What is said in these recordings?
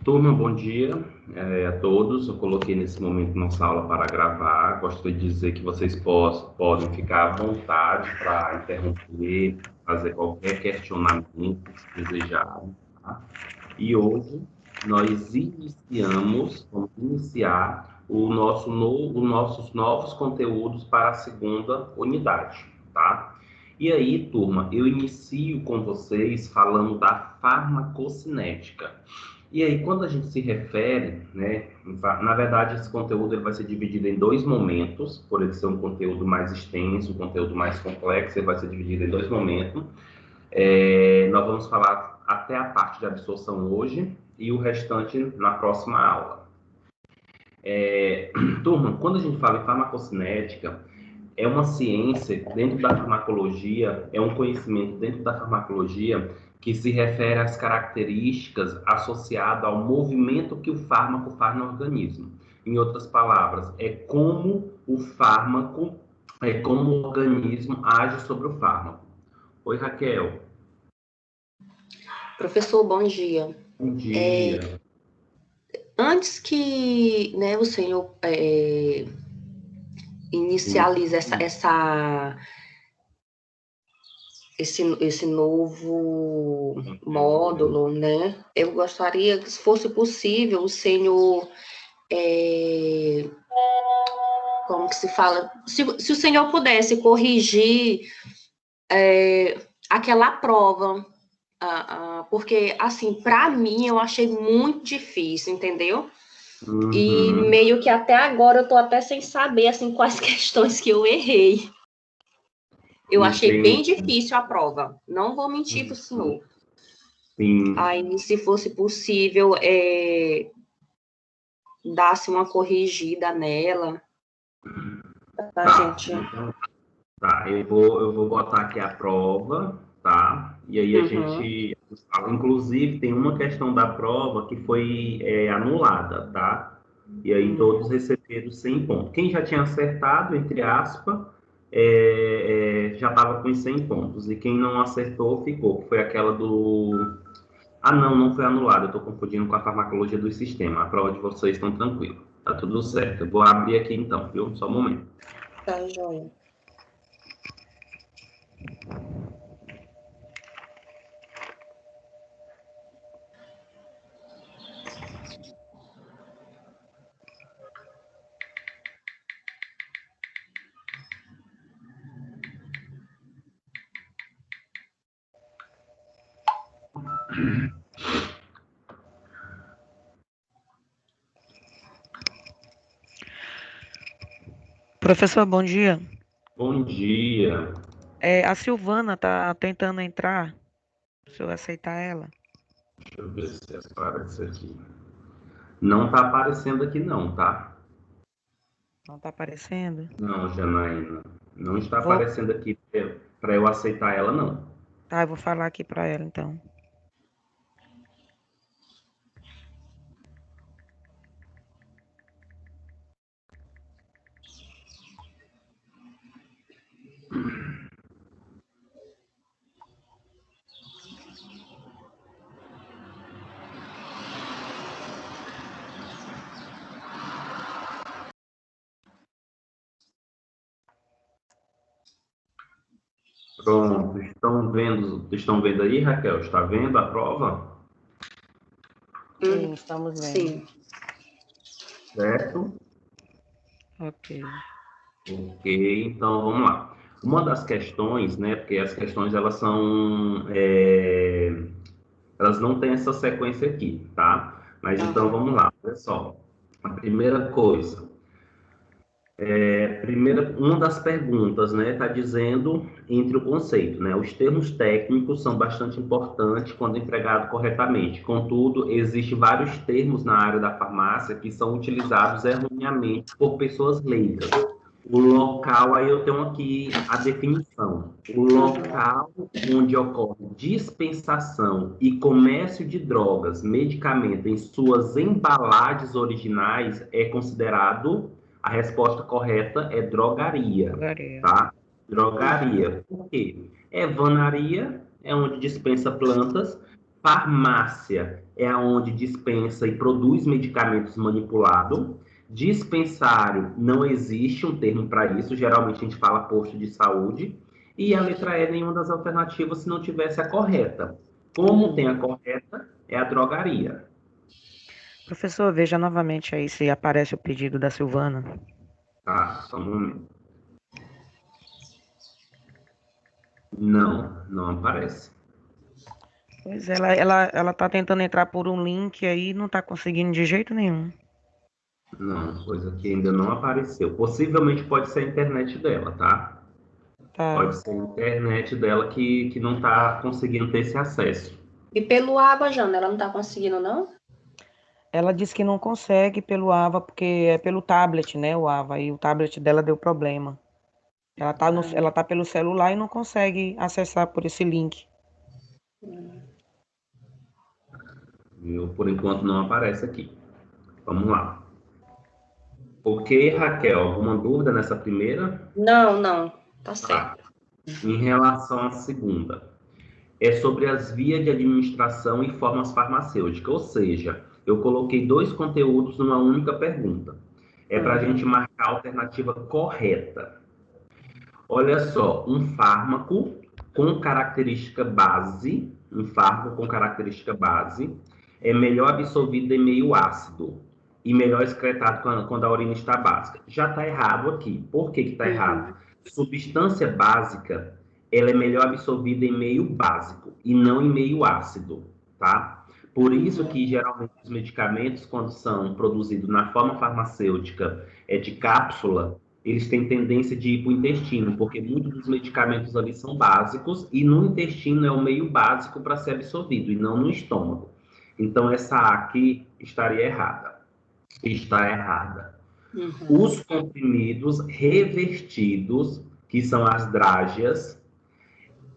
Turma, bom dia a todos. Eu coloquei nesse momento nossa aula para gravar. Gostaria de dizer que vocês podem ficar à vontade para interromper, fazer qualquer questionamento que desejarem. Tá? E hoje vamos iniciar os nossos novos conteúdos para a segunda unidade, tá? E aí, turma, eu inicio com vocês falando da farmacocinética. E aí, quando a gente se refere, né, na verdade, esse conteúdo ele vai ser dividido em dois momentos, por ele ser um conteúdo mais extenso, um conteúdo mais complexo, ele vai ser dividido em dois momentos. Nós vamos falar até a parte de absorção hoje e o restante na próxima aula. Turma, quando a gente fala em farmacocinética, é uma ciência dentro da farmacologia, é um conhecimento dentro da farmacologia que se refere às características associadas ao movimento que o fármaco faz no organismo. Em outras palavras, é como o organismo age sobre o fármaco. Oi, Raquel. Professor, bom dia. Bom dia. Antes que, né, o senhor inicialize esse novo módulo, né? Eu gostaria que, se fosse possível, o senhor, como que se fala? Se o senhor pudesse corrigir aquela prova, porque, assim, para mim, eu achei muito difícil, entendeu? Uhum. E meio que até agora eu tô até sem saber, assim, quais questões que eu errei. Eu achei bem difícil a prova. Não vou mentir pro senhor. Sim. Aí, se fosse possível, dar-se uma corrigida nela. Tá, Gente. então, tá, eu vou botar aqui a prova, tá? E aí a gente fala. Inclusive, tem uma questão da prova que foi anulada, tá? E aí todos receberam 100 pontos. Quem já tinha acertado, entre aspas, já estava com os 100 pontos. E quem não acertou, ficou. Foi aquela do... Ah, não foi anulada. Eu estou confundindo com a farmacologia do sistema. A prova de vocês estão tranquilo. Tá tudo certo. Eu vou abrir aqui então, viu? Só um momento. Tá, joia. Professor, bom dia. Bom dia. A Silvana tá tentando entrar. Se eu aceitar ela. Deixa eu ver se aparece aqui. Não tá aparecendo aqui não, tá? Não tá aparecendo? Não, Janaína. Não está aparecendo aqui para eu aceitar ela, não. Tá, eu vou falar aqui para ela, então. Pronto, estão vendo aí, Raquel? Está vendo a prova? Sim, estamos vendo. Sim. Certo? Ok. Ok, então vamos lá. Uma das questões, né, porque as questões elas são, elas não têm essa sequência aqui, tá? Mas então vamos lá, olha só. A primeira coisa, uma das perguntas, né, está dizendo entre o conceito, né, os termos técnicos são bastante importantes quando empregado corretamente. Contudo, existem vários termos na área da farmácia que são utilizados erroneamente por pessoas leigas. O local, aí eu tenho aqui a definição. O local onde ocorre dispensação e comércio de drogas, medicamentos em suas embalagens originais é considerado, a resposta correta é drogaria, tá? Drogaria. Por quê? Evanaria é onde dispensa plantas Farmácia é onde dispensa e produz medicamentos manipulados. Dispensário, não existe um termo para isso, geralmente a gente fala posto de saúde. E a letra E, nenhuma das alternativas se não tivesse a correta. Como tem a correta, é a drogaria. Professor, veja novamente aí se aparece o pedido da Silvana. Tá, só um momento. Não, não aparece. Pois ela tá tentando entrar por um link aí, não tá conseguindo de jeito nenhum. Não, coisa que ainda não apareceu. Possivelmente pode ser a internet dela, tá? Tá. Pode ser a internet dela que não está conseguindo ter esse acesso. E pelo aba, Jana, ela não tá conseguindo, não? Ela disse que não consegue pelo AVA, porque é pelo tablet, né, o AVA, e o tablet dela deu problema. Ela tá pelo celular e não consegue acessar por esse link. Viu? Por enquanto não aparece aqui. Vamos lá. Ok, Raquel, alguma dúvida nessa primeira? Não, tá Tá. certo. Em relação à segunda, é sobre as vias de administração e formas farmacêuticas, ou seja, eu coloquei dois conteúdos numa única pergunta. É para a gente marcar a alternativa correta. Olha só, um fármaco com característica base, é melhor absorvido em meio ácido e melhor excretado quando a urina está básica. Já está errado aqui. Por que está errado? Substância básica, ela é melhor absorvida em meio básico e não em meio ácido, tá? Por isso que geralmente os medicamentos, quando são produzidos na forma farmacêutica, de cápsula, eles têm tendência de ir para o intestino, porque muitos dos medicamentos ali são básicos e no intestino é o meio básico para ser absorvido e não no estômago. Então essa A aqui estaria errada. Está errada. Os comprimidos revertidos, que são as drágeas,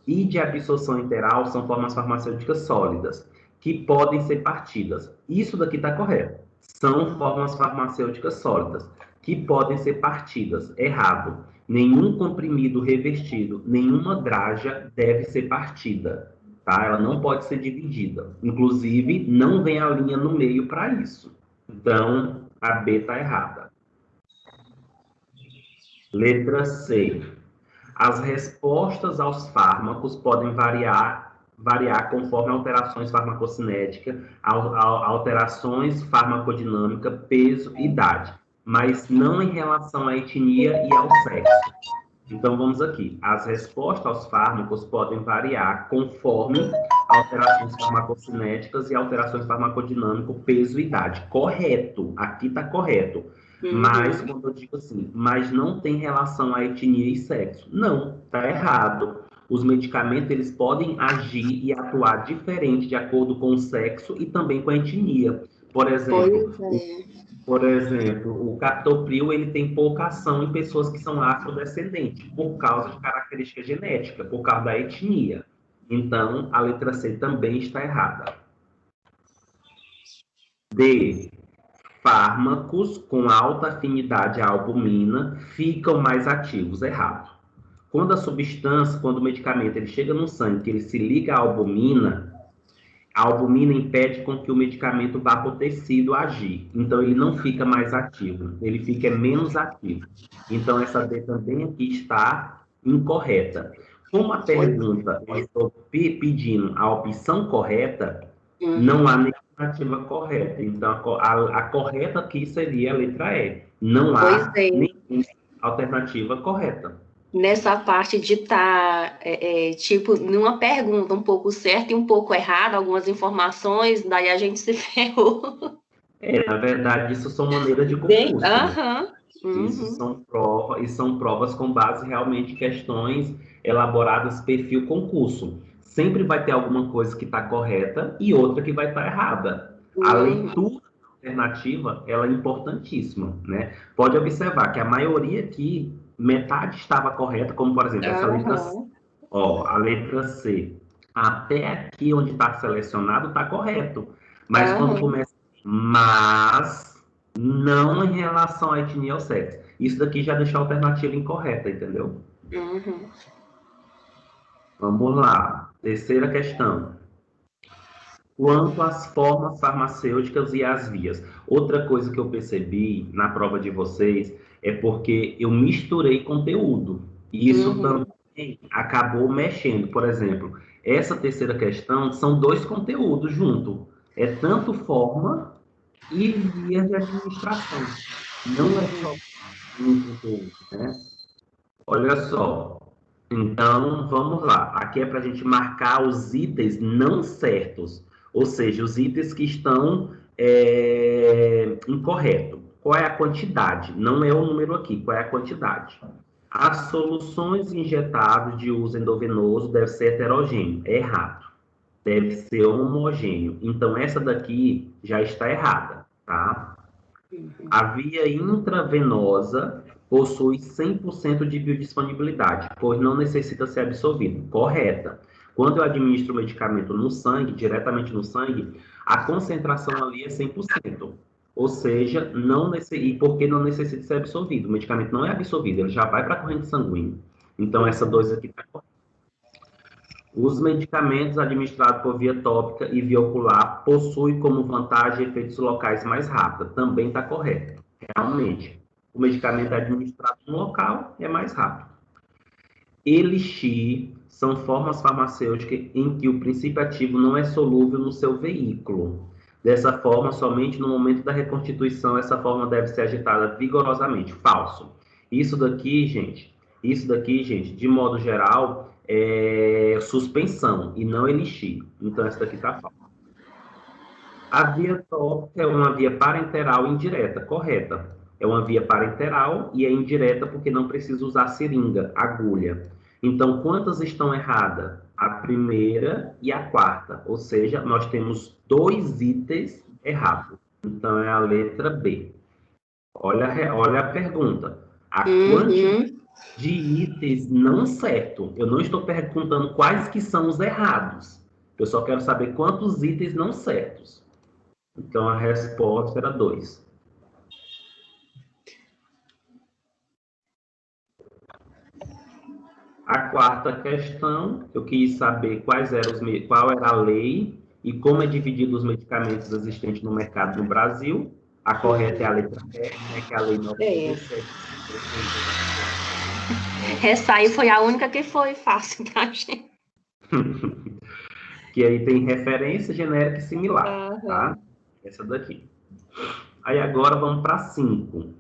e de absorção interal são formas farmacêuticas sólidas, que podem ser partidas. Isso daqui está correto. São formas farmacêuticas sólidas, que podem ser partidas. Errado. Nenhum comprimido revertido, nenhuma draga deve ser partida. Tá? Ela não pode ser dividida. Inclusive, não vem a linha no meio para isso. Então, a B está errada. Letra C. As respostas aos fármacos podem variar conforme alterações farmacocinéticas, alterações farmacodinâmicas, peso e idade, mas não em relação à etnia e ao sexo. Então, vamos aqui. As respostas aos fármacos podem variar conforme alterações farmacocinéticas e alterações farmacodinâmicas, peso e idade. Correto. Aqui está correto. Mas, quando eu digo assim, mas não tem relação à etnia e sexo. Não, está errado. Os medicamentos, eles podem agir e atuar diferente de acordo com o sexo e também com a etnia. Por exemplo, o captopril, ele tem pouca ação em pessoas que são afrodescendentes, por causa de característica genética, por causa da etnia. Então, a letra C também está errada. D. Fármacos com alta afinidade à albumina ficam mais ativos. Errado. Quando o medicamento ele chega no sangue, que ele se liga à albumina, a albumina impede com que o medicamento vá para o tecido agir. Então, ele não fica mais ativo, ele fica menos ativo. Então, essa D também aqui está incorreta. Como a pergunta, eu estou pedindo a opção correta, não há nenhuma alternativa correta. Então, a correta aqui seria a letra E. Não há nenhuma alternativa correta. Nessa parte de estar, tipo, numa pergunta um pouco certa e um pouco errada, algumas informações, daí a gente se ferrou. Na verdade, isso são maneiras de concurso. Né? Isso são provas com base realmente em questões elaboradas perfil concurso. Sempre vai ter alguma coisa que está correta e outra que vai estar errada. A leitura alternativa, ela é importantíssima, né? Pode observar que a maioria aqui, metade estava correta, como por exemplo, essa letra C. Ó, a letra C. Até aqui onde está selecionado está correto. Mas quando começa mas não em relação à etnia ou sexo. Isso daqui já deixa a alternativa incorreta, entendeu? Vamos lá. Terceira questão. quanto às formas farmacêuticas e as vias. Outra coisa que eu percebi na prova de vocês é porque eu misturei conteúdo. E isso Uhum. também acabou mexendo. Por exemplo, essa terceira questão são dois conteúdos junto. É tanto forma e vias de administração. Não é só um conteúdo, né? Olha só. Então, vamos lá. Aqui é para a gente marcar os itens não certos, ou seja, os itens que estão incorretos. Qual é a quantidade? Não é o número aqui, qual é a quantidade? As soluções injetáveis de uso endovenoso devem ser heterogêneo. É errado. Deve ser homogêneo. Então, essa daqui já está errada, tá? A via intravenosa possui 100% de biodisponibilidade, pois não necessita ser absorvido. Correta. Quando eu administro o medicamento no sangue, diretamente no sangue, a concentração ali é 100%. Ou seja, e porque não necessita ser absorvido. O medicamento não é absorvido, ele já vai para a corrente sanguínea. Então, essa dois aqui está correta. Os medicamentos administrados por via tópica e via ocular possuem como vantagem efeitos locais mais rápidos. Também está correto. Realmente, o medicamento administrado no local é mais rápido. Elixir são formas farmacêuticas em que o princípio ativo não é solúvel no seu veículo. Dessa forma, somente no momento da reconstituição, essa forma deve ser agitada vigorosamente. Falso. Isso daqui, gente, de modo geral, é suspensão e não elixir. Então, essa daqui está falsa. A via tópica é uma via parenteral indireta, correta. É uma via parenteral e é indireta porque não precisa usar seringa, agulha. Então, quantas estão erradas? A primeira e a quarta. Ou seja, nós temos dois itens errados. Então, é a letra B. Olha a pergunta. A quantidade de itens não certo. Eu não estou perguntando quais que são os errados. Eu só quero saber quantos itens não certos. Então, a resposta era 2. A quarta questão, eu quis saber qual era a lei e como é dividido os medicamentos existentes no mercado no Brasil. A correta é a letra B, né, que é a lei 9.7. Essa aí foi a única que foi fácil pra gente. Que aí tem referência genérica e similar, tá? Essa daqui. Aí agora vamos para 5.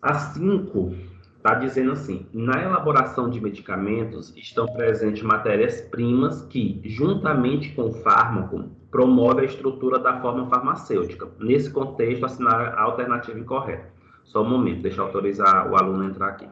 A 5 está dizendo assim: na elaboração de medicamentos estão presentes matérias-primas que, juntamente com o fármaco, promovem a estrutura da forma farmacêutica. Nesse contexto, assinar a alternativa incorreta. Só um momento, deixa eu autorizar o aluno a entrar aqui.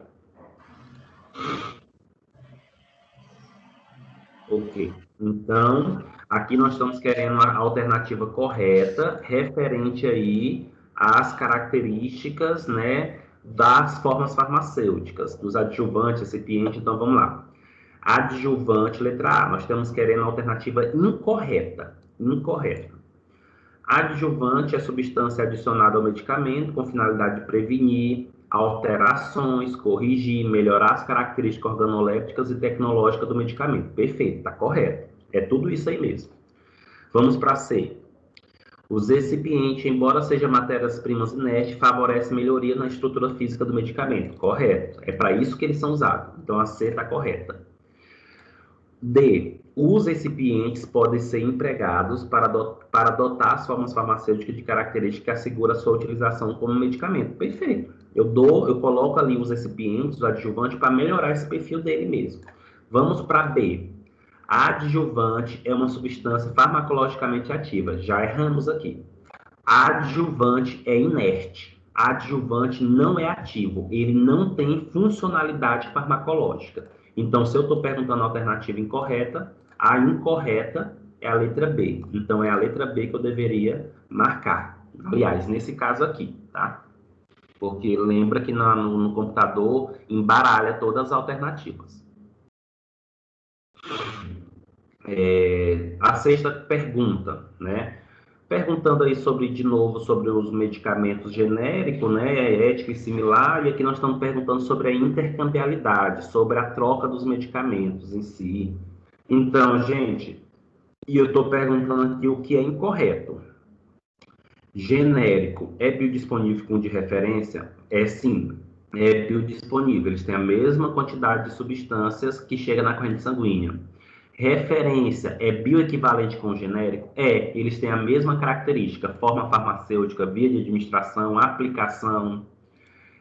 Ok. Então, aqui nós estamos querendo a alternativa correta, referente aí às características, né, das formas farmacêuticas, dos adjuvantes, recipientes. Então, vamos lá. Adjuvante, letra A, nós estamos querendo a alternativa incorreta. Incorreta. Adjuvante é substância adicionada ao medicamento com finalidade de prevenir alterações, corrigir, melhorar as características organolépticas e tecnológicas do medicamento. Perfeito, está correto. É tudo isso aí mesmo. Vamos para C. Os recipientes, embora sejam matérias-primas inertes, favorecem melhoria na estrutura física do medicamento. Correto. É para isso que eles são usados. Então, a C está correta. D. Os recipientes podem ser empregados para adotar as formas farmacêuticas de característica que assegura sua utilização como medicamento. Perfeito. Eu coloco ali os recipientes, o adjuvante, para melhorar esse perfil dele mesmo. Vamos para B. A adjuvante é uma substância farmacologicamente ativa. Já erramos aqui. Adjuvante é inerte. Adjuvante não é ativo. Ele não tem funcionalidade farmacológica. Então, se eu estou perguntando a alternativa incorreta, a incorreta é a letra B. Então, é a letra B que eu deveria marcar. Aliás, nesse caso aqui, tá? Porque lembra que no computador embaralha todas as alternativas. A sexta pergunta, né? Perguntando aí de novo, sobre os medicamentos genéricos, né? Ética e similar, e aqui nós estamos perguntando sobre a intercambiabilidade, sobre a troca dos medicamentos em si. Então, gente, e eu estou perguntando aqui o que é incorreto. Genérico é biodisponível com de referência? É sim, é biodisponível. Eles têm a mesma quantidade de substâncias que chega na corrente sanguínea. Referência é bioequivalente com genérico? É, eles têm a mesma característica, forma farmacêutica, via de administração, aplicação.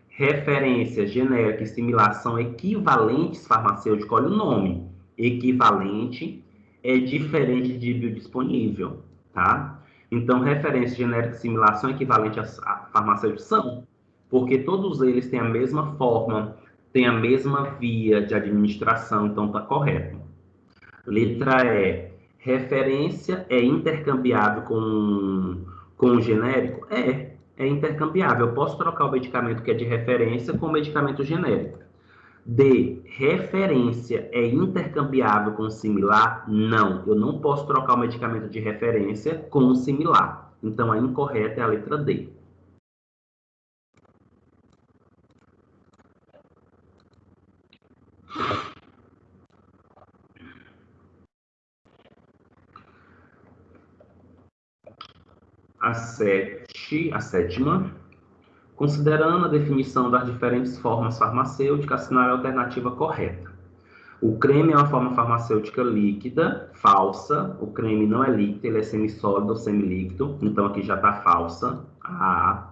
Referência, genérica e similar são equivalentes farmacêuticos. Olha o nome. Equivalente é diferente de biodisponível, tá? Então, referência, genérica e similar são equivalentes a farmacêuticos? São, porque todos eles têm a mesma forma, têm a mesma via de administração, então está correto. Letra E. Referência é intercambiável com o genérico? É intercambiável. Eu posso trocar o medicamento que é de referência com o medicamento genérico. D. Referência é intercambiável com o similar? Não. Eu não posso trocar o medicamento de referência com o similar. Então, a incorreta é a letra D. A sétima. Considerando a definição das diferentes formas farmacêuticas, assinar a alternativa correta. O creme é uma forma farmacêutica líquida, falsa. O creme não é líquido, ele é semissólido ou semilíquido, então aqui já está falsa. A.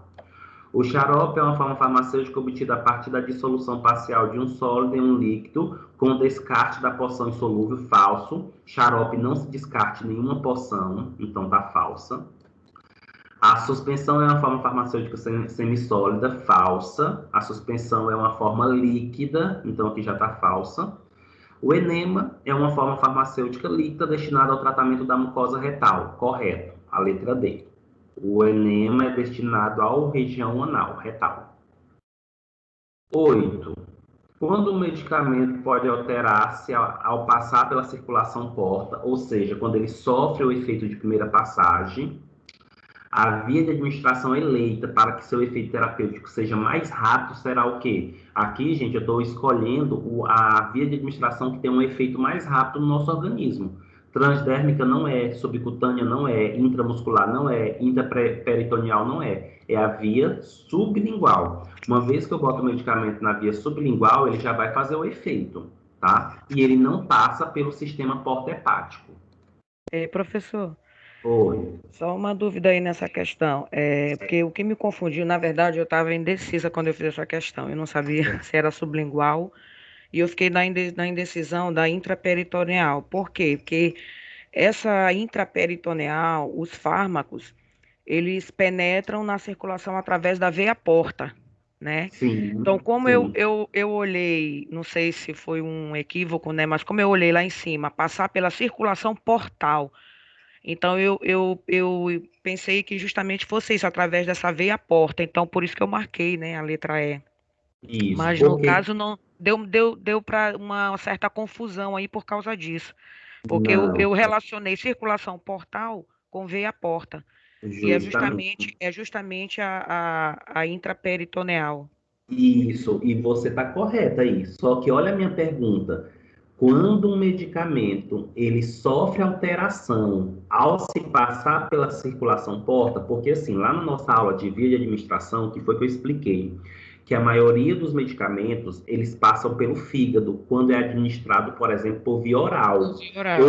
O xarope é uma forma farmacêutica obtida a partir da dissolução parcial de um sólido em um líquido, com descarte da porção insolúvel, falso. Xarope não se descarte nenhuma porção, então está falsa. A suspensão é uma forma farmacêutica semissólida, falsa. A suspensão é uma forma líquida, então aqui já está falsa. O enema é uma forma farmacêutica líquida destinada ao tratamento da mucosa retal, correto, a letra D. O enema é destinado à região anal, retal. 8. Quando o medicamento pode alterar-se ao passar pela circulação porta, ou seja, quando ele sofre o efeito de primeira passagem, a via de administração eleita para que seu efeito terapêutico seja mais rápido será o quê? Aqui, gente, eu estou escolhendo a via de administração que tem um efeito mais rápido no nosso organismo. Transdérmica não é, subcutânea não é, intramuscular não é, intraperitoneal não é. É a via sublingual. Uma vez que eu boto o medicamento na via sublingual, ele já vai fazer o efeito, tá? E ele não passa pelo sistema porta-hepático. Professor, Oi. só uma dúvida aí nessa questão. Porque o que me confundiu, na verdade, eu estava indecisa quando eu fiz essa questão. Eu não sabia se era sublingual e eu fiquei na indecisão da intraperitoneal. Por quê? Porque essa intraperitoneal, os fármacos, eles penetram na circulação através da veia porta, né? Sim, Então, como sim. eu olhei, não sei se foi um equívoco, né? Mas como eu olhei lá em cima, passar pela circulação portal. Então, eu pensei que justamente fosse isso, através dessa veia porta. Então, por isso que eu marquei, né, a letra E. Isso, Mas, no porque caso, não deu para uma certa confusão aí por causa disso. Porque não, eu relacionei circulação portal com veia porta. E justamente é justamente a intraperitoneal. isso, e você está correta aí. Só que olha a minha pergunta. Quando um medicamento ele sofre alteração ao se passar pela circulação porta, porque assim, lá na nossa aula de via de administração, que foi que eu expliquei, que a maioria dos medicamentos eles passam pelo fígado quando é administrado, por exemplo, por via oral Oral.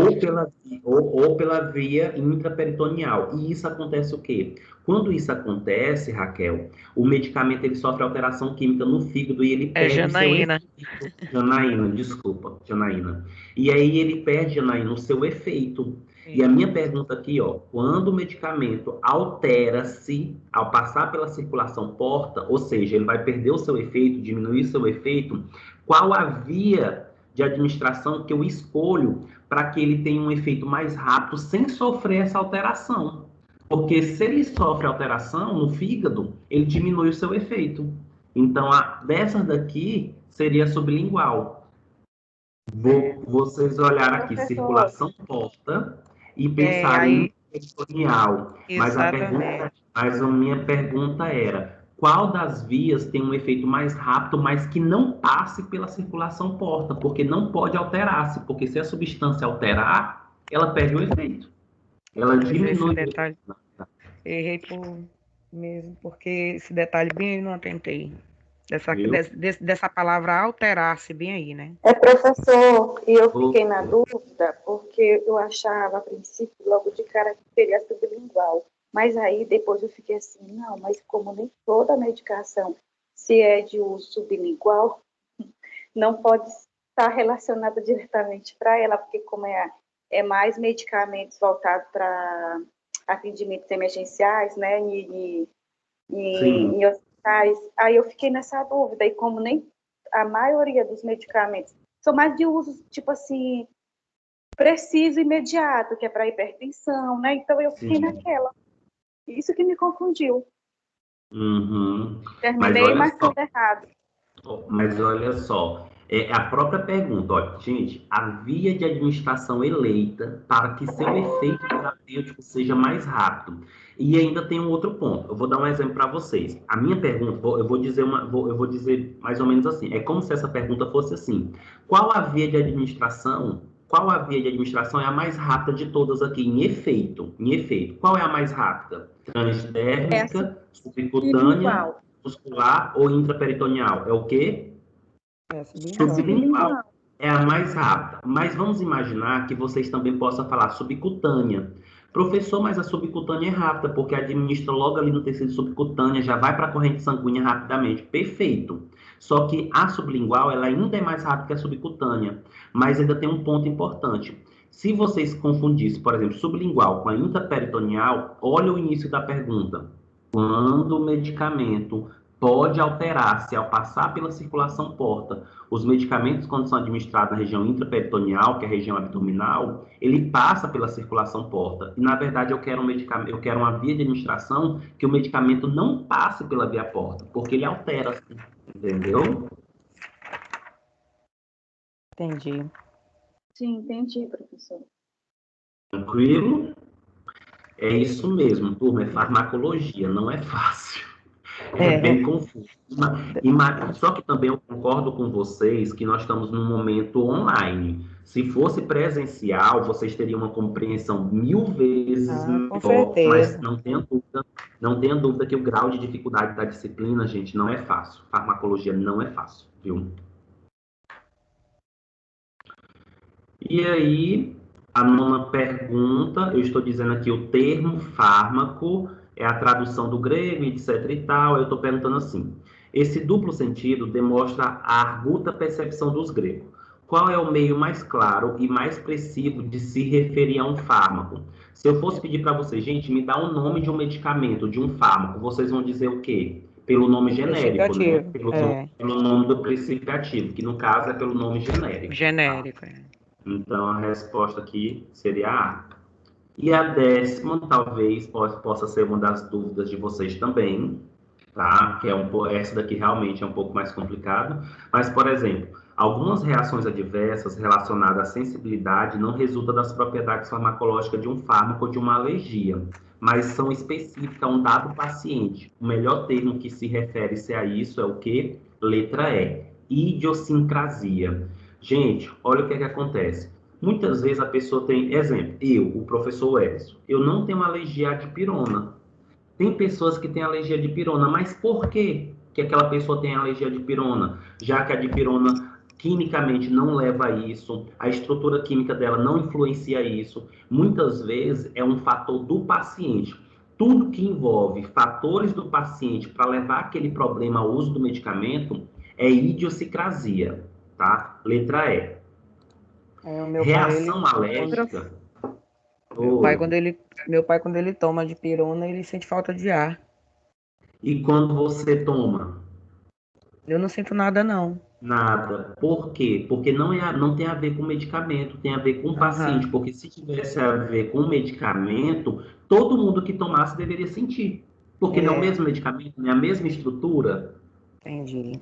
ou pela via intraperitoneal. E isso acontece o quê? Quando isso acontece, Raquel, o medicamento ele sofre alteração química no fígado e ele É perde o seu Janaína. efeito. Janaína, desculpa, Janaína. E aí ele perde, Janaína, o seu efeito. E a Sim. minha pergunta aqui, ó, quando o medicamento altera-se ao passar pela circulação porta, ou seja, ele vai perder o seu efeito, diminuir o seu efeito, qual a via de administração que eu escolho para que ele tenha um efeito mais rápido sem sofrer essa alteração? Porque se ele sofre alteração no fígado, ele diminui o seu efeito. Então, dessas daqui seria sublingual. Vocês olharam aqui, Professor, circulação porta e É, pensarem aí, no peritoneal. exatamente. Mas a minha pergunta era, qual das vias tem um efeito mais rápido, mas que não passe pela circulação porta, porque não pode alterar-se, porque se a substância alterar, ela perde o efeito. Ela Pois esse diminui. detalhe, errei mesmo, porque esse detalhe bem aí não atentei. Viu? Dessa palavra alterar-se bem aí, né? Professor, e eu fiquei na dúvida, porque eu achava, a princípio, logo de cara, que seria sublingual. Mas aí, depois eu fiquei assim, não, mas como nem toda medicação, se é de uso sublingual, não pode estar relacionada diretamente para ela, porque como é mais medicamentos voltados para atendimentos emergenciais, né, em hospitais, aí eu fiquei nessa dúvida, e como nem a maioria dos medicamentos são mais de uso, tipo assim, preciso imediato, que é para hipertensão, né, então eu fiquei naquela. Isso que me confundiu. Uhum. Terminei marcando errado. Mas olha só, a própria pergunta, olha, gente, a via de administração eleita para que seu efeito terapêutico seja mais rápido. E ainda tem um outro ponto. Eu vou dar um exemplo para vocês. A minha pergunta, eu vou dizer mais ou menos assim. É como se essa pergunta fosse assim: qual a via de administração? Qual a via de administração é a mais rápida de todas aqui em efeito? Em efeito, qual é a mais rápida? Transdérmica, subcutânea, muscular ou intraperitoneal? É o quê? Sublingual. É a mais rápida. Mas vamos imaginar que vocês também possam falar subcutânea. Professor, mas a subcutânea é rápida, porque administra logo ali no tecido subcutâneo, já vai para a corrente sanguínea rapidamente. Perfeito. Só que a sublingual, ela ainda é mais rápida que a subcutânea. Mas ainda tem um ponto importante. Se vocês confundissem, por exemplo, sublingual com a intraperitoneal, olha o início da pergunta. Quando o medicamento pode alterar-se ao passar pela circulação porta, os medicamentos, quando são administrados na região intraperitoneal, que é a região abdominal, ele passa pela circulação porta. E, na verdade, eu quero uma via de administração que o medicamento não passe pela via porta, porque ele altera-se, entendeu? Entendi. Sim, entendi, professor. Tranquilo? É isso mesmo, turma, é farmacologia, não é fácil. É bem confuso. Só que também eu concordo com vocês que nós estamos num momento online. Se fosse presencial, vocês teriam uma compreensão 1000 vezes Com melhor, mas certeza. não tenha dúvida que o grau de dificuldade da disciplina, gente, não é fácil. Farmacologia não é fácil, viu? E aí, a nona pergunta, eu estou dizendo aqui o termo fármaco, é a tradução do grego, etc e tal. Eu estou perguntando assim: esse duplo sentido demonstra a arguta percepção dos gregos. Qual é o meio mais claro e mais preciso de se referir a um fármaco? Se eu fosse pedir para vocês, gente, me dá o nome de um medicamento, de um fármaco, vocês vão dizer o quê? Pelo nome genérico, né? Pelo nome do principiativo, que no caso é pelo nome genérico. Genérico, tá? Então, a resposta aqui seria A. E a 10ª, talvez, possa ser uma das dúvidas de vocês também, tá? Que essa daqui realmente é um pouco mais complicado. Mas, por exemplo, algumas reações adversas relacionadas à sensibilidade não resultam das propriedades farmacológicas de um fármaco ou de uma alergia, mas são específicas a um dado paciente. O melhor termo que se refere-se a isso é o quê? Letra E. Idiosincrasia. Gente, olha o que acontece. Muitas vezes a pessoa tem, exemplo, o professor Edson, eu não tenho alergia à dipirona. Tem pessoas que têm alergia à dipirona, mas por que aquela pessoa tem alergia à dipirona? Já que a dipirona quimicamente não leva a isso, a estrutura química dela não influencia isso. Muitas vezes é um fator do paciente. Tudo que envolve fatores do paciente para levar aquele problema ao uso do medicamento é idiosincrasia, tá? Letra E. Reação alérgica. Meu pai, quando ele toma dipirona, ele sente falta de ar. E quando você toma? Eu não sinto nada, não. Nada. Por quê? Porque não tem a ver com medicamento, tem a ver com o paciente. Porque se tivesse a ver com medicamento, todo mundo que tomasse deveria sentir. Porque não é o mesmo medicamento, não é a mesma estrutura. Entendi.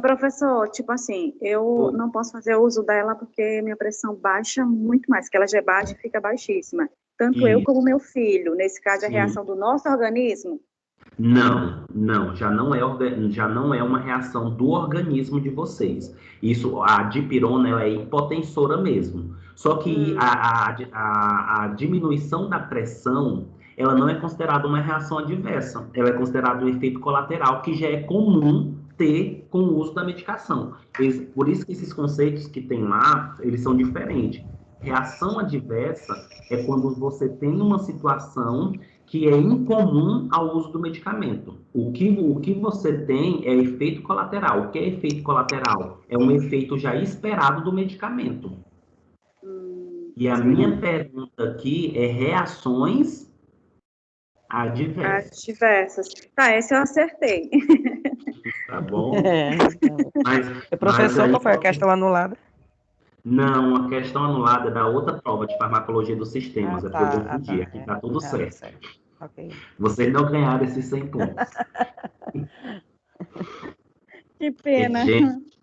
Professor, tipo assim, eu não posso fazer uso dela porque minha pressão baixa muito mais, que ela já é baixa e fica baixíssima. Tanto eu como meu filho. Nesse caso, a reação do nosso organismo Não, já não é uma reação do organismo de vocês. Isso, a dipirona, ela é hipotensora mesmo. Só que a diminuição da pressão, ela não é considerada uma reação adversa. Ela é considerada um efeito colateral que já é comum ter com o uso da medicação. Por isso que esses conceitos que tem lá, eles são diferentes. Reação adversa é quando você tem uma situação que é incomum ao uso do medicamento. O que você tem é efeito colateral. O que é efeito colateral? É um efeito já esperado do medicamento. E a minha pergunta aqui é reações adversas. Adversas. Tá, esse eu acertei. Tá bom? Professor, qual foi a questão anulada? Não, a questão anulada é da outra prova de farmacologia dos sistemas. É porque eu confundi. Aqui tá tudo certo. Okay. Vocês não ganharam esses 100 pontos. Que pena. Gente,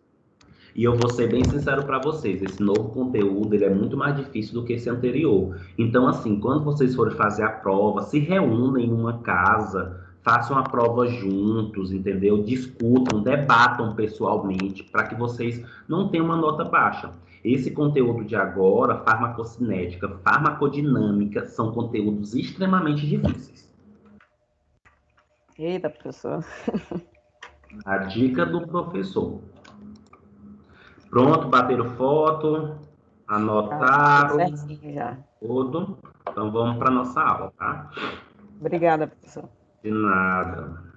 e eu vou ser bem sincero para vocês, esse novo conteúdo ele é muito mais difícil do que esse anterior. Então, assim, quando vocês forem fazer a prova, se reúnem em uma casa, façam a prova juntos, entendeu? Discutam, debatam pessoalmente, para que vocês não tenham uma nota baixa. Esse conteúdo de agora, farmacocinética, farmacodinâmica, são conteúdos extremamente difíceis. Eita, professor. A dica do professor. Pronto, bateram foto, anotaram já. tudo. Então vamos para nossa aula, tá? Obrigada, professor. De nada.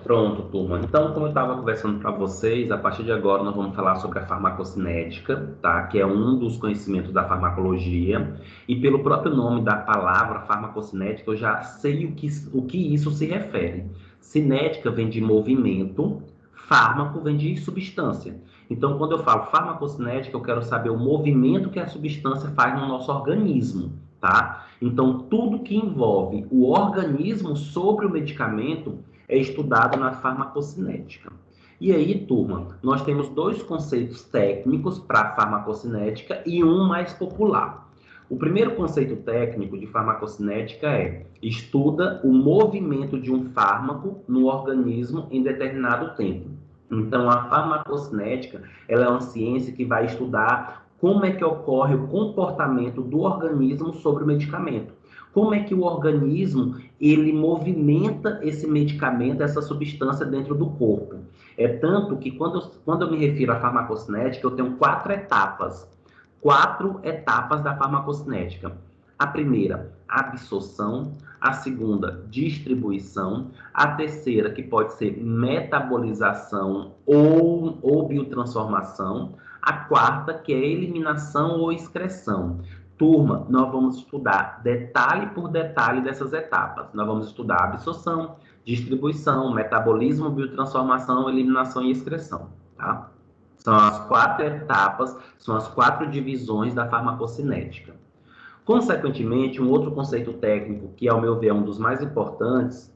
Pronto, turma. Então, como eu estava conversando para vocês, a partir de agora nós vamos falar sobre a farmacocinética, tá? Que é um dos conhecimentos da farmacologia. E pelo próprio nome da palavra farmacocinética, eu já sei o que isso se refere. Cinética vem de movimento, fármaco vem de substância. Então, quando eu falo farmacocinética, eu quero saber o movimento que a substância faz no nosso organismo, tá? Então, tudo que envolve o organismo sobre o medicamento é estudado na farmacocinética. E aí, turma, nós temos dois conceitos técnicos para a farmacocinética e um mais popular. O primeiro conceito técnico de farmacocinética é: estuda o movimento de um fármaco no organismo em determinado tempo. Então, a farmacocinética, ela é uma ciência que vai estudar como é que ocorre o comportamento do organismo sobre o medicamento. Como é que o organismo ele movimenta esse medicamento, essa substância dentro do corpo. É tanto que quando eu me refiro à farmacocinética, eu tenho 4 etapas. 4 etapas da farmacocinética. A primeira, absorção. A segunda, distribuição. A terceira, que pode ser metabolização ou biotransformação. A quarta, que é eliminação ou excreção. Turma, nós vamos estudar detalhe por detalhe dessas etapas. Nós vamos estudar absorção, distribuição, metabolismo, biotransformação, eliminação e excreção, tá? São as 4 etapas, são as 4 divisões da farmacocinética. Consequentemente, um outro conceito técnico, que ao meu ver é um dos mais importantes,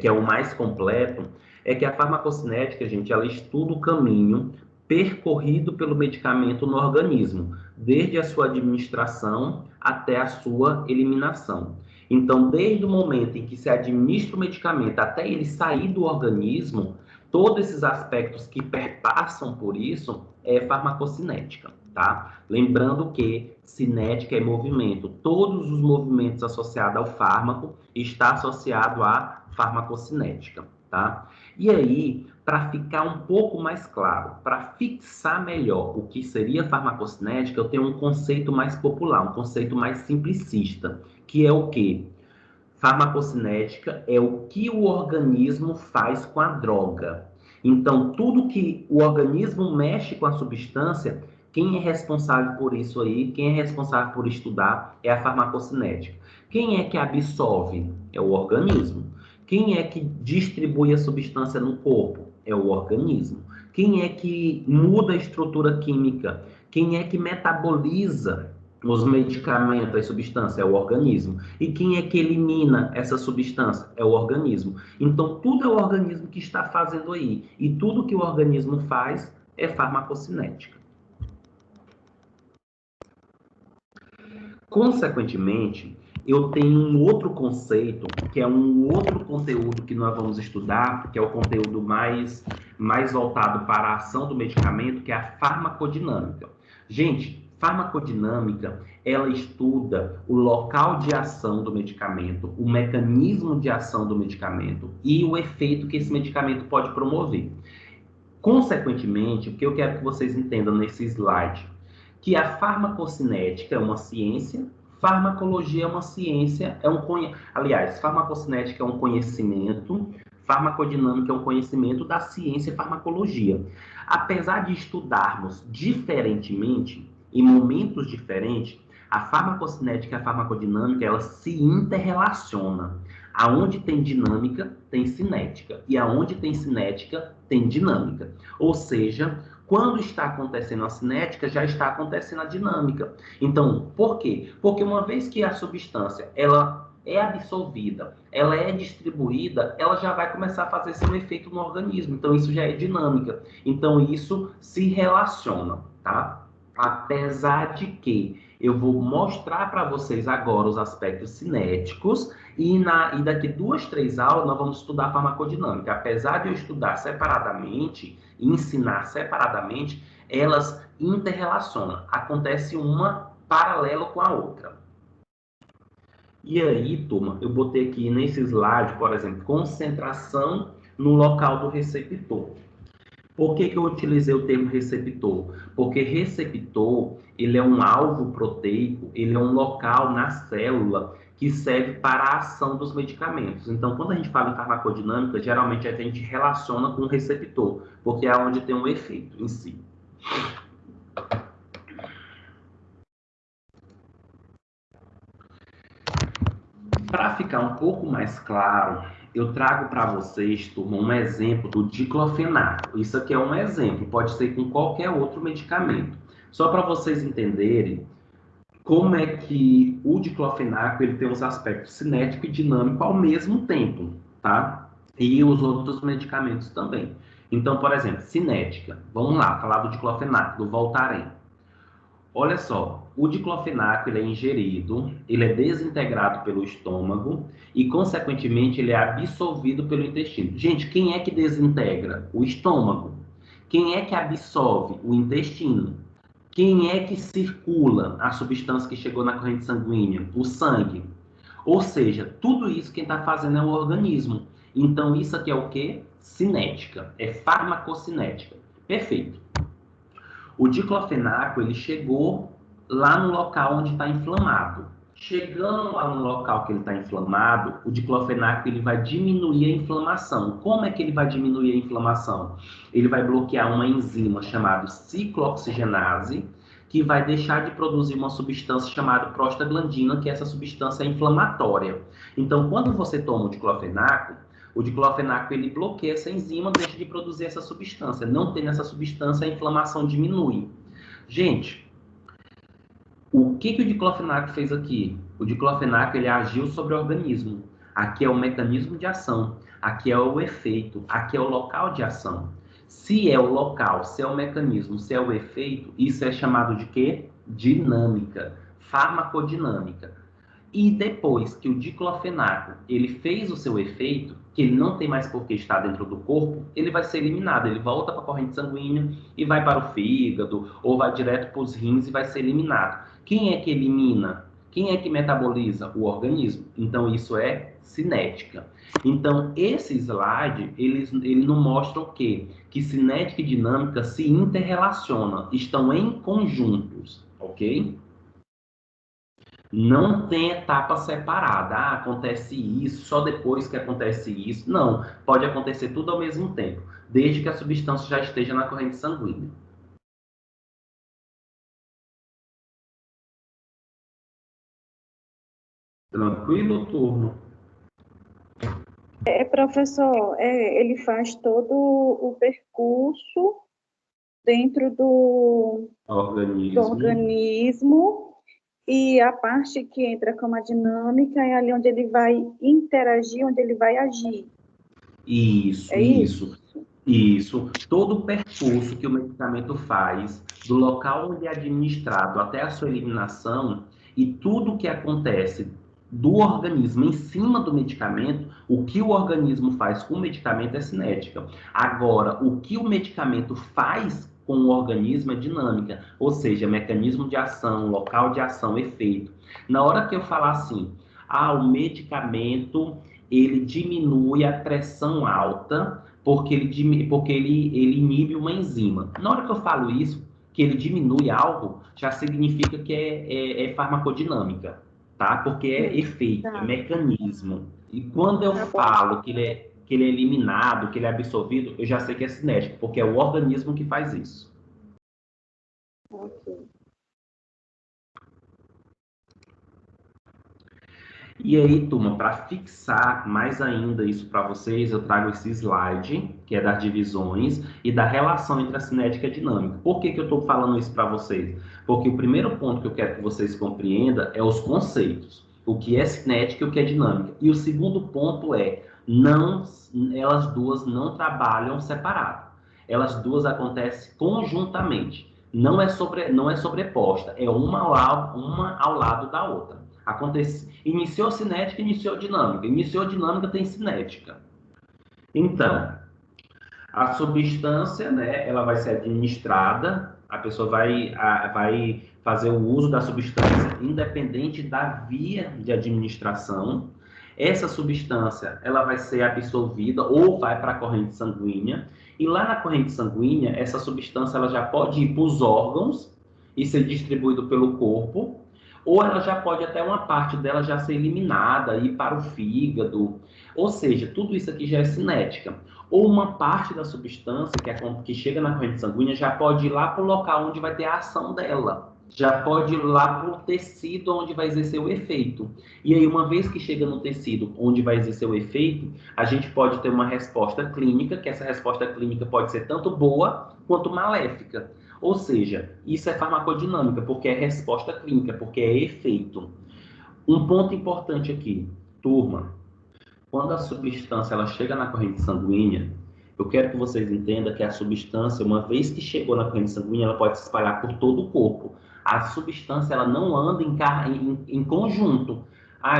que é o mais completo, é que a farmacocinética, gente, ela estuda o caminho percorrido pelo medicamento no organismo, desde a sua administração até a sua eliminação. Então, desde o momento em que se administra o medicamento até ele sair do organismo, todos esses aspectos que perpassam por isso é farmacocinética, tá? Lembrando que cinética é movimento. Todos os movimentos associados ao fármaco está associado à farmacocinética, tá? E aí, para ficar um pouco mais claro, para fixar melhor o que seria farmacocinética, eu tenho um conceito mais popular, um conceito mais simplicista, que é o quê? Farmacocinética é o que o organismo faz com a droga. Então, tudo que o organismo mexe com a substância, quem é responsável por isso aí, quem é responsável por estudar é a farmacocinética. Quem é que absorve? É o organismo. Quem é que distribui a substância no corpo? É o organismo. Quem é que muda a estrutura química? Quem é que metaboliza os medicamentos, as substâncias? É o organismo. E quem é que elimina essa substância? É o organismo. Então, tudo é o organismo que está fazendo aí. E tudo que o organismo faz é farmacocinética. Consequentemente, eu tenho um outro conceito, que é um outro conteúdo que nós vamos estudar, que é o conteúdo mais voltado para a ação do medicamento, que é a farmacodinâmica. Gente, farmacodinâmica, ela estuda o local de ação do medicamento, o mecanismo de ação do medicamento e o efeito que esse medicamento pode promover. Consequentemente, o que eu quero que vocês entendam nesse slide, que a farmacocinética é uma ciência, farmacologia é uma ciência, aliás, farmacocinética é um conhecimento, farmacodinâmica é um conhecimento da ciência e farmacologia. Apesar de estudarmos diferentemente, em momentos diferentes, a farmacocinética e a farmacodinâmica, elas se interrelacionam. Aonde tem dinâmica, tem cinética. E aonde tem cinética, tem dinâmica. Ou seja, quando está acontecendo a cinética, já está acontecendo a dinâmica. Então, por quê? Porque uma vez que a substância ela é absorvida, ela é distribuída, ela já vai começar a fazer seu efeito no organismo. Então, isso já é dinâmica. Então, isso se relaciona, tá? Apesar de que eu vou mostrar para vocês agora os aspectos cinéticos e daqui 2, 3 aulas nós vamos estudar farmacodinâmica. Apesar de eu estudar separadamente, ensinar separadamente, elas interrelacionam. Acontece uma paralelo com a outra. E aí, turma, eu botei aqui nesse slide, por exemplo, concentração no local do receptor. Por que eu utilizei o termo receptor? Porque receptor, ele é um alvo proteico, ele é um local na célula que serve para a ação dos medicamentos. Então, quando a gente fala em farmacodinâmica, geralmente a gente relaciona com o receptor, porque é onde tem um efeito em si. Para ficar um pouco mais claro, eu trago para vocês, turma, um exemplo do diclofenaco. Isso aqui é um exemplo, pode ser com qualquer outro medicamento. Só para vocês entenderem como é que o diclofenaco ele tem os aspectos cinético e dinâmico ao mesmo tempo, tá? E os outros medicamentos também. Então, por exemplo, cinética. Vamos lá, falar do diclofenaco, do Voltaren. Olha só, o diclofenaco ele é ingerido, ele é desintegrado pelo estômago e, consequentemente, ele é absorvido pelo intestino. Gente, quem é que desintegra? O estômago. Quem é que absorve? O intestino. Quem é que circula a substância que chegou na corrente sanguínea? O sangue. Ou seja, tudo isso quem está fazendo é o organismo. Então, isso aqui é o quê? Cinética. É farmacocinética. Perfeito. O diclofenaco, ele chegou lá no local onde está inflamado. Chegando lá no local que ele está inflamado, o diclofenaco ele vai diminuir a inflamação. Como é que ele vai diminuir a inflamação? Ele vai bloquear uma enzima chamada ciclooxigenase, que vai deixar de produzir uma substância chamada prostaglandina, que essa substância é inflamatória. Então, quando você toma o diclofenaco ele bloqueia essa enzima, deixa de produzir essa substância. Não tem essa substância, a inflamação diminui. Gente, o que o diclofenaco fez aqui? O diclofenaco ele agiu sobre o organismo. Aqui é o mecanismo de ação, aqui é o efeito, aqui é o local de ação. Se é o local, se é o mecanismo, se é o efeito, isso é chamado de quê? Dinâmica, farmacodinâmica. E depois que o diclofenaco ele fez o seu efeito, que ele não tem mais por que estar dentro do corpo, ele vai ser eliminado, ele volta para a corrente sanguínea e vai para o fígado, ou vai direto para os rins e vai ser eliminado. Quem é que elimina? Quem é que metaboliza? O organismo. Então, isso é cinética. Então, esse slide, ele não mostra o quê? Que cinética e dinâmica se interrelacionam, estão em conjuntos, ok? Não tem etapa separada. Ah, acontece isso, só depois que acontece isso. Não, pode acontecer tudo ao mesmo tempo, desde que a substância já esteja na corrente sanguínea. Tranquilo, turno? Professor, ele faz todo o percurso dentro do organismo, e a parte que entra como a dinâmica é ali onde ele vai interagir, onde ele vai agir. Isso. Todo o percurso que o medicamento faz, do local onde é administrado até a sua eliminação, e tudo que acontece do organismo em cima do medicamento, o que o organismo faz com o medicamento é cinética. Agora, o que o medicamento faz com o organismo é dinâmica, ou seja, mecanismo de ação, local de ação, efeito. Na hora que eu falar assim, o medicamento ele diminui a pressão alta porque ele inibe uma enzima. Na hora que eu falo isso, que ele diminui algo, já significa que é farmacodinâmica, tá? Porque é efeito, é mecanismo. E quando eu falo que ele é eliminado, que ele é absorvido, eu já sei que é cinético, porque é o organismo que faz isso. Ok. E aí, turma, para fixar mais ainda isso para vocês, eu trago esse slide, que é das divisões e da relação entre a cinética e a dinâmica. Por que eu estou falando isso para vocês? Porque o primeiro ponto que eu quero que vocês compreendam é os conceitos. O que é cinética e o que é dinâmica. E o segundo ponto é, elas duas não trabalham separado. Elas duas acontecem conjuntamente. Não é sobreposta, é uma ao lado da outra. Iniciou cinética, iniciou dinâmica. Iniciou dinâmica, tem cinética. Então, a substância, né, ela vai ser administrada, a pessoa vai fazer o uso da substância independente da via de administração. Essa substância, ela vai ser absorvida ou vai para a corrente sanguínea. E lá na corrente sanguínea, essa substância ela já pode ir para os órgãos e ser distribuído pelo corpo, ou ela já pode, até uma parte dela já ser eliminada, ir para o fígado. Ou seja, tudo isso aqui já é cinética. Ou uma parte da substância que chega na corrente sanguínea já pode ir lá para o local onde vai ter a ação dela. Já pode ir lá para o tecido onde vai exercer o efeito. E aí, uma vez que chega no tecido onde vai exercer o efeito, a gente pode ter uma resposta clínica, que essa resposta clínica pode ser tanto boa quanto maléfica. Ou seja, isso é farmacodinâmica, porque é resposta clínica, porque é efeito. Um ponto importante aqui, turma, quando a substância ela chega na corrente sanguínea, eu quero que vocês entendam que a substância, uma vez que chegou na corrente sanguínea, ela pode se espalhar por todo o corpo. A substância ela não anda em conjunto.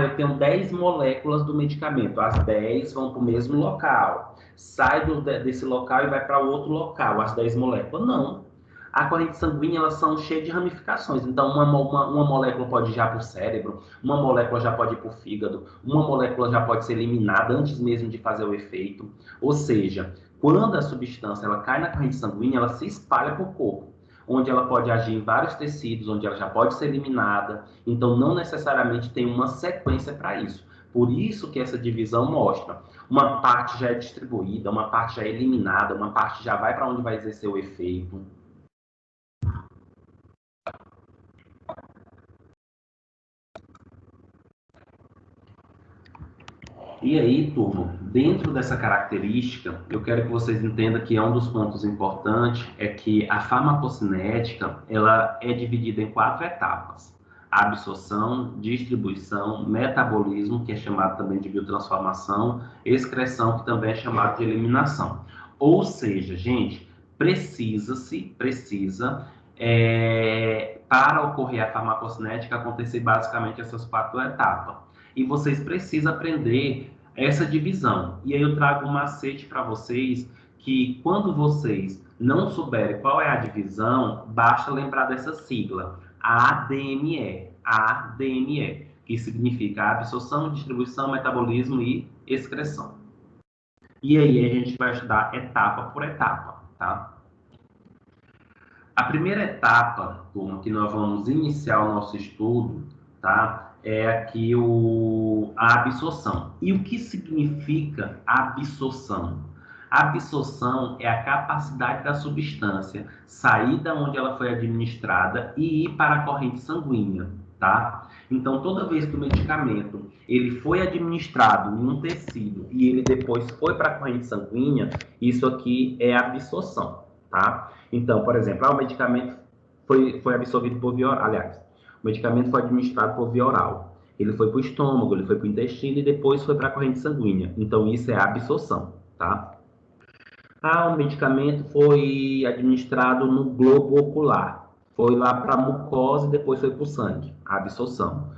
Eu tenho 10 moléculas do medicamento, as 10 vão para o mesmo local. Sai desse local e vai para outro local, as 10 moléculas. Não. A corrente sanguínea, elas são cheias de ramificações. Então, uma molécula pode ir já para o cérebro, uma molécula já pode ir para o fígado, uma molécula já pode ser eliminada antes mesmo de fazer o efeito. Ou seja, quando a substância ela cai na corrente sanguínea, ela se espalha para o corpo, onde ela pode agir em vários tecidos, onde ela já pode ser eliminada. Então, não necessariamente tem uma sequência para isso. Por isso que essa divisão mostra. Uma parte já é distribuída, uma parte já é eliminada, uma parte já vai para onde vai exercer o efeito. E aí, turma, dentro dessa característica, eu quero que vocês entendam que um dos pontos importantes é que a farmacocinética, ela é dividida em 4 etapas. Absorção, distribuição, metabolismo, que é chamado também de biotransformação, excreção, que também é chamado de eliminação. Ou seja, gente, precisa para ocorrer a farmacocinética, acontecer basicamente essas 4 etapas. E vocês precisam aprender essa divisão. E aí eu trago um macete para vocês, que quando vocês não souberem qual é a divisão, basta lembrar dessa sigla, ADME, ADME, que significa absorção, distribuição, metabolismo e excreção. E aí a gente vai estudar etapa por etapa, tá? A primeira etapa, turma, que nós vamos iniciar o nosso estudo, tá? É aqui a absorção. E o que significa absorção? A absorção é a capacidade da substância sair da onde ela foi administrada e ir para a corrente sanguínea, tá? Então, toda vez que o medicamento ele foi administrado em um tecido e ele depois foi para a corrente sanguínea, isso aqui é absorção, tá? Então, por exemplo, o medicamento foi absorvido por via oral. Aliás, o medicamento foi administrado por via oral. Ele foi para o estômago, ele foi para o intestino e depois foi para a corrente sanguínea. Então, isso é absorção, tá? O medicamento foi administrado no globo ocular. Foi lá para a mucosa e depois foi para o sangue, a absorção.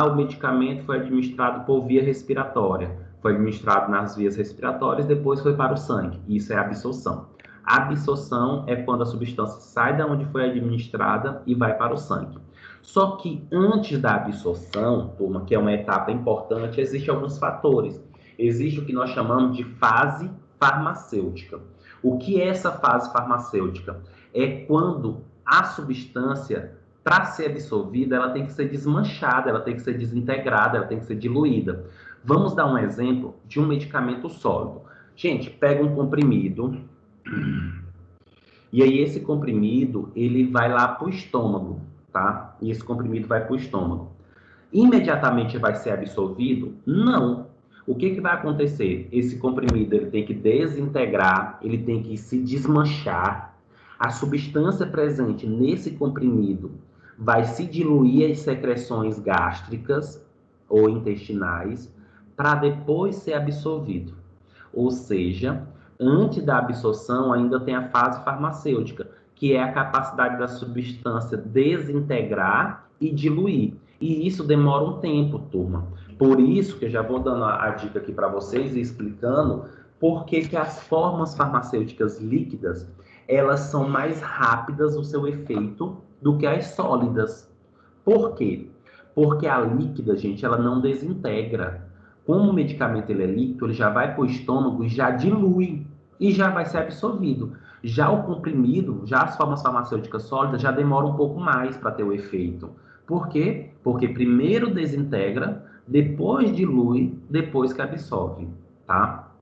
O medicamento foi administrado por via respiratória. Foi administrado nas vias respiratórias e depois foi para o sangue. Isso é absorção. A absorção é quando a substância sai da onde foi administrada e vai para o sangue. Só que antes da absorção, turma, que é uma etapa importante, existem alguns fatores. Existe o que nós chamamos de fase farmacêutica. O que é essa fase farmacêutica? É quando a substância, para ser absorvida, ela tem que ser desmanchada, ela tem que ser desintegrada, ela tem que ser diluída. Vamos dar um exemplo de um medicamento sólido. Gente, pega um comprimido, e aí esse comprimido, ele vai lá para o estômago, tá? E esse comprimido vai para o estômago. Imediatamente vai ser absorvido? Não. O que vai acontecer? Esse comprimido ele tem que desintegrar, ele tem que se desmanchar. A substância presente nesse comprimido vai se diluir as secreções gástricas ou intestinais para depois ser absorvido. Ou seja, antes da absorção ainda tem a fase farmacêutica, que é a capacidade da substância desintegrar e diluir. E isso demora um tempo, turma. Por isso que eu já vou dando a dica aqui para vocês e explicando por que as formas farmacêuticas líquidas, elas são mais rápidas o seu efeito do que as sólidas. Por quê? Porque a líquida, gente, ela não desintegra. Como o medicamento ele é líquido, ele já vai para o estômago e já dilui e já vai ser absorvido. Já o comprimido, já as formas farmacêuticas sólidas, já demora um pouco mais para ter o efeito. Por quê? Porque primeiro desintegra, depois dilui, depois que absorve, tá?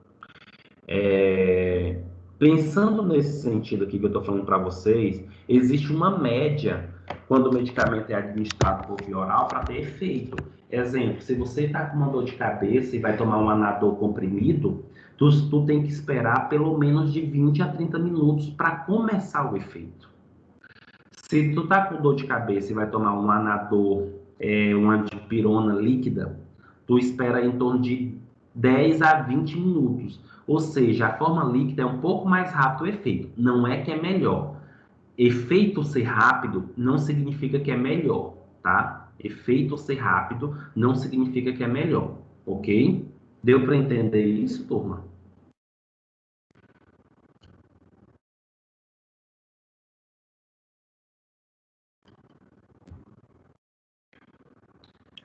Pensando nesse sentido aqui que eu estou falando para vocês, existe uma média quando o medicamento é administrado por via oral para ter efeito. Exemplo, se você está com uma dor de cabeça e vai tomar um Anadol comprimido, tu tem que esperar pelo menos de 20 a 30 minutos para começar o efeito. Se tu tá com dor de cabeça e vai tomar um Anadol, uma dipirona líquida, tu espera em torno de 10 a 20 minutos. Ou seja, a forma líquida é um pouco mais rápido o efeito. Não é que é melhor. Efeito ser rápido não significa que é melhor, tá? Efeito ser rápido não significa que é melhor, ok? Deu para entender isso, turma?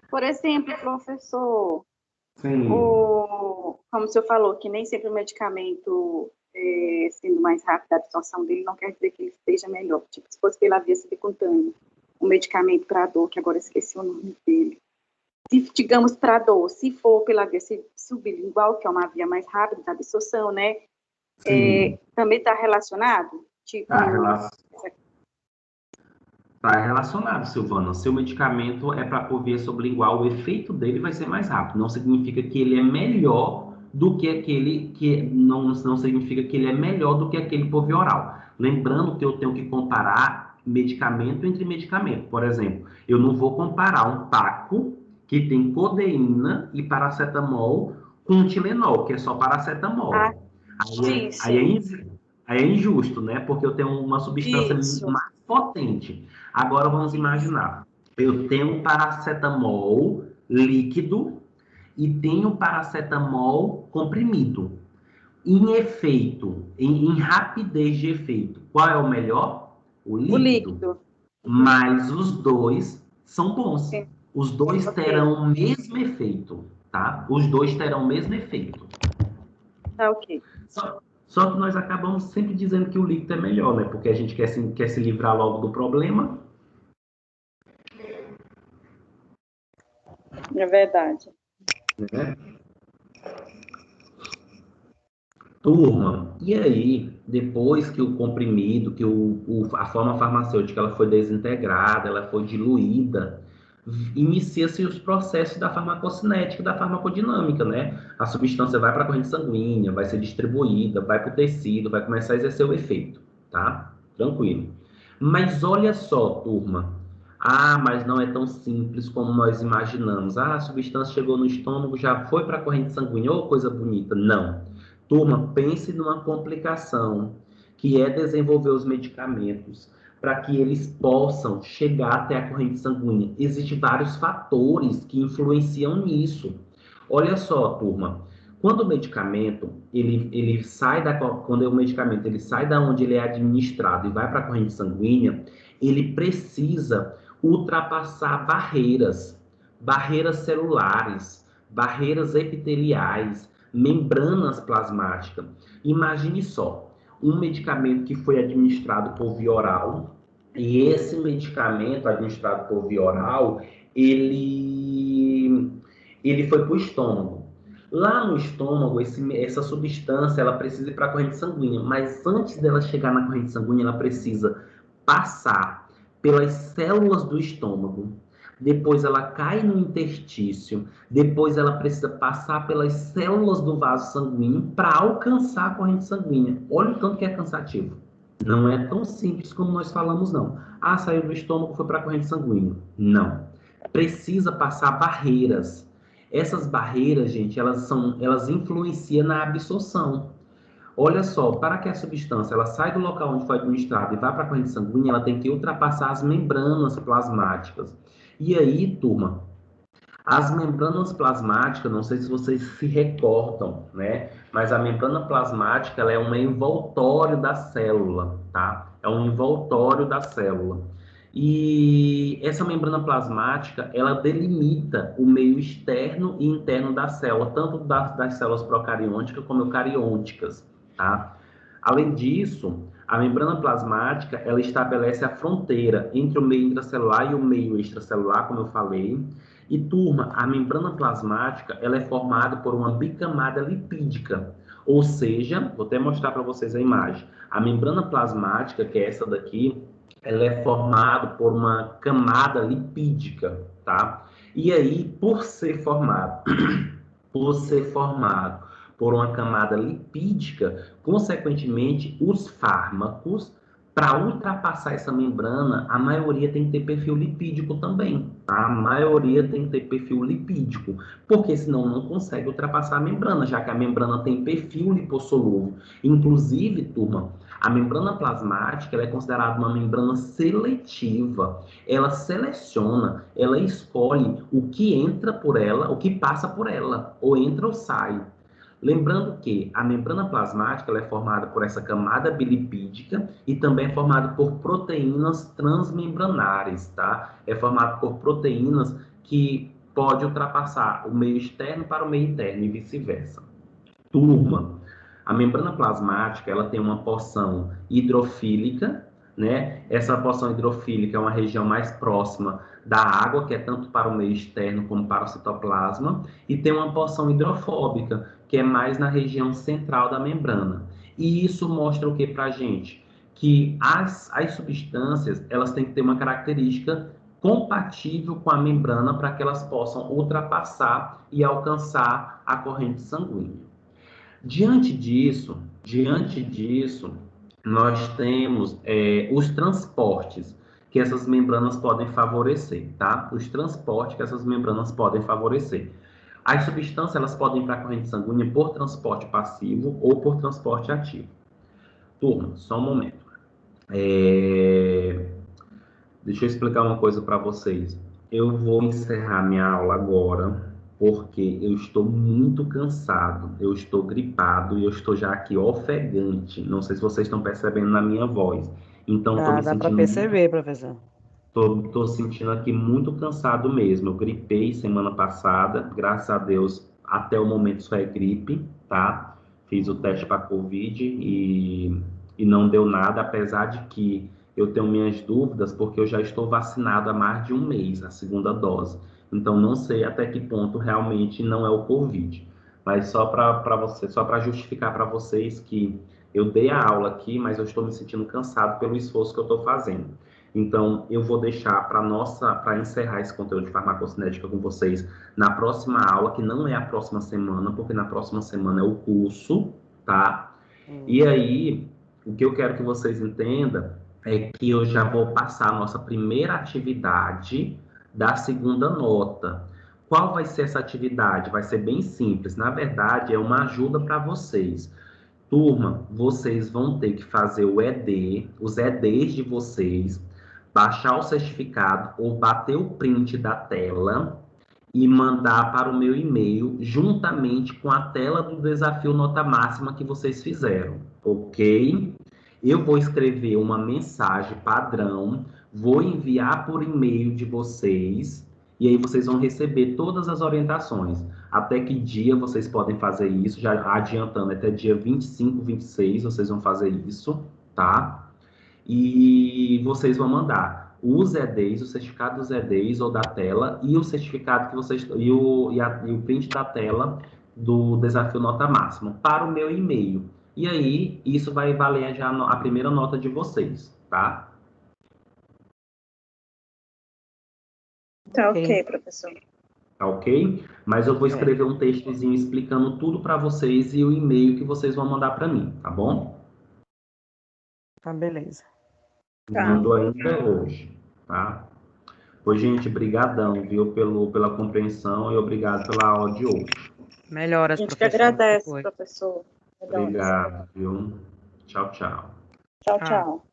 Por exemplo, professor, Sim. como o senhor falou, que nem sempre o medicamento, sendo mais rápido a absorção dele, não quer dizer que ele esteja melhor. Tipo, se fosse pela via subcutânea, um medicamento para dor, que agora esqueci o nome dele. Se, digamos, para dor, se for pela via sublingual, que é uma via mais rápida da absorção, né? Também está relacionado? Tipo, Está relacionado, Silvana. Seu medicamento é para por via sublingual, o efeito dele vai ser mais rápido. Não significa que ele é melhor do que aquele que não significa que ele é melhor do que aquele por via oral. Lembrando que eu tenho que comparar medicamento entre medicamento. Por exemplo, eu não vou comparar um Paco que tem codeína e paracetamol com um Tilenol, que é só paracetamol. Aí é injusto, né? Porque eu tenho uma substância mais potente. Agora vamos imaginar, eu tenho um paracetamol líquido e tenho um paracetamol comprimido. Em efeito, em rapidez de efeito, qual é o melhor? O líquido. Mas os dois são bons. Sim. Os dois terão o mesmo efeito, tá? Os dois terão o mesmo efeito. Tá ok. Só que nós acabamos sempre dizendo que o líquido é melhor, né? Porque a gente quer se livrar logo do problema. É verdade. Né? Turma, e aí, depois que o comprimido, que a forma farmacêutica ela foi desintegrada, ela foi diluída, inicia-se os processos da farmacocinética e da farmacodinâmica, né? A substância vai para a corrente sanguínea, vai ser distribuída, vai para o tecido, vai começar a exercer o efeito, tá? Tranquilo. Mas olha só, turma. Ah, mas não é tão simples como nós imaginamos. Ah, a substância chegou no estômago, já foi para a corrente sanguínea, ô coisa bonita. Não. Turma, pense numa complicação, que é desenvolver os medicamentos para que eles possam chegar até a corrente sanguínea. Existem vários fatores que influenciam nisso. Olha só, turma, quando o medicamento ele sai quando o medicamento ele sai da onde ele é administrado e vai para a corrente sanguínea, ele precisa ultrapassar barreiras celulares, barreiras epiteliais, membranas plasmáticas. Imagine só, um medicamento que foi administrado por via oral, e esse medicamento administrado por via oral, ele foi para o estômago. Lá no estômago, essa substância, ela precisa ir para a corrente sanguínea, mas antes dela chegar na corrente sanguínea, ela precisa passar pelas células do estômago, depois ela cai no interstício, depois ela precisa passar pelas células do vaso sanguíneo para alcançar a corrente sanguínea. Olha o tanto que é cansativo. Não é tão simples como nós falamos, não. Ah, saiu do estômago, foi para a corrente sanguínea. Não. Precisa passar barreiras. Essas barreiras, gente, elas influenciam na absorção. Olha só, para que a substância ela saia do local onde foi administrada e vá para a corrente sanguínea, ela tem que ultrapassar as membranas plasmáticas. E aí, turma, as membranas plasmáticas, não sei se vocês se recordam, né? Mas a membrana plasmática ela é um envoltório da célula, tá? É um envoltório da célula. E essa membrana plasmática, ela delimita o meio externo e interno da célula, tanto das células procariônicas como eucariônicas, tá? Além disso, a membrana plasmática, ela estabelece a fronteira entre o meio intracelular e o meio extracelular, como eu falei. E, turma, a membrana plasmática, ela é formada por uma bicamada lipídica. Ou seja, vou até mostrar para vocês a imagem. A membrana plasmática, que é essa daqui, ela é formada por uma camada lipídica, tá? E aí, por ser formado por uma camada lipídica, consequentemente, os fármacos, para ultrapassar essa membrana, a maioria tem que ter perfil lipídico também. Tá? A maioria tem que ter perfil lipídico, porque senão não consegue ultrapassar a membrana, já que a membrana tem perfil lipossolúvel. Inclusive, turma, a membrana plasmática ela é considerada uma membrana seletiva. Ela seleciona, ela escolhe o que entra por ela, o que passa por ela, ou entra ou sai. Lembrando que a membrana plasmática ela é formada por essa camada bilipídica e também é formada por proteínas transmembranares, tá? É formada por proteínas que pode ultrapassar o meio externo para o meio interno e vice-versa. Turma, a membrana plasmática ela tem uma porção hidrofílica, né? Essa porção hidrofílica é uma região mais próxima da água, que é tanto para o meio externo como para o citoplasma, e tem uma porção hidrofóbica, que é mais na região central da membrana. E isso mostra o que para a gente? Que as substâncias elas têm que ter uma característica compatível com a membrana para que elas possam ultrapassar e alcançar a corrente sanguínea. Diante disso, nós temos os transportes que essas membranas podem favorecer, tá? Os transportes que essas membranas podem favorecer. As substâncias elas podem ir para a corrente sanguínea por transporte passivo ou por transporte ativo. Turma, só um momento. Deixa eu explicar uma coisa para vocês. Eu vou encerrar minha aula agora, porque eu estou muito cansado, eu estou gripado e eu estou já aqui ofegante. Não sei se vocês estão percebendo na minha voz. Então, estou me Dá para sentindo perceber, professor. Tô sentindo aqui muito cansado mesmo. Eu gripei semana passada, graças a Deus, até o momento só é gripe, tá? Fiz o teste para Covid e não deu nada, apesar de que eu tenho minhas dúvidas, porque eu já estou vacinado há mais de um mês, a segunda dose. Então, não sei até que ponto realmente não é o Covid. Mas só para justificar para vocês que eu dei a aula aqui, mas eu estou me sentindo cansado pelo esforço que eu estou fazendo. Então, eu vou deixar para encerrar esse conteúdo de farmacocinética com vocês na próxima aula, que não é a próxima semana, porque na próxima semana é o curso, tá? E aí, o que eu quero que vocês entendam é que eu já vou passar a nossa primeira atividade da segunda nota. Qual vai ser essa atividade? Vai ser bem simples. Na verdade, é uma ajuda para vocês. Turma, vocês vão ter que fazer o ED, os EDs de vocês, baixar o certificado ou bater o print da tela e mandar para o meu e-mail juntamente com a tela do desafio nota máxima que vocês fizeram, ok? Eu vou escrever uma mensagem padrão, vou enviar por e-mail de vocês e aí vocês vão receber todas as orientações. Até que dia vocês podem fazer isso, já adiantando, até dia 25, 26 vocês vão fazer isso, tá? E vocês vão mandar os EDs, o certificado dos EDs ou da tela e o certificado que vocês e o print da tela do desafio nota máxima para o meu e-mail. E aí isso vai valer já a primeira nota de vocês, tá? Tá ok, professor. Tá ok? Mas eu vou escrever um textozinho explicando tudo para vocês e o e-mail que vocês vão mandar para mim, tá bom? Tá, beleza. Tá. Mando ainda hoje, tá? Pois, gente, brigadão, viu, pela compreensão e obrigado pela aula de hoje. Melhoras, A gente que professor. agradece, Depois. professor. Obrigado, viu? Tchau, tchau. Tchau, Tchau. tchau.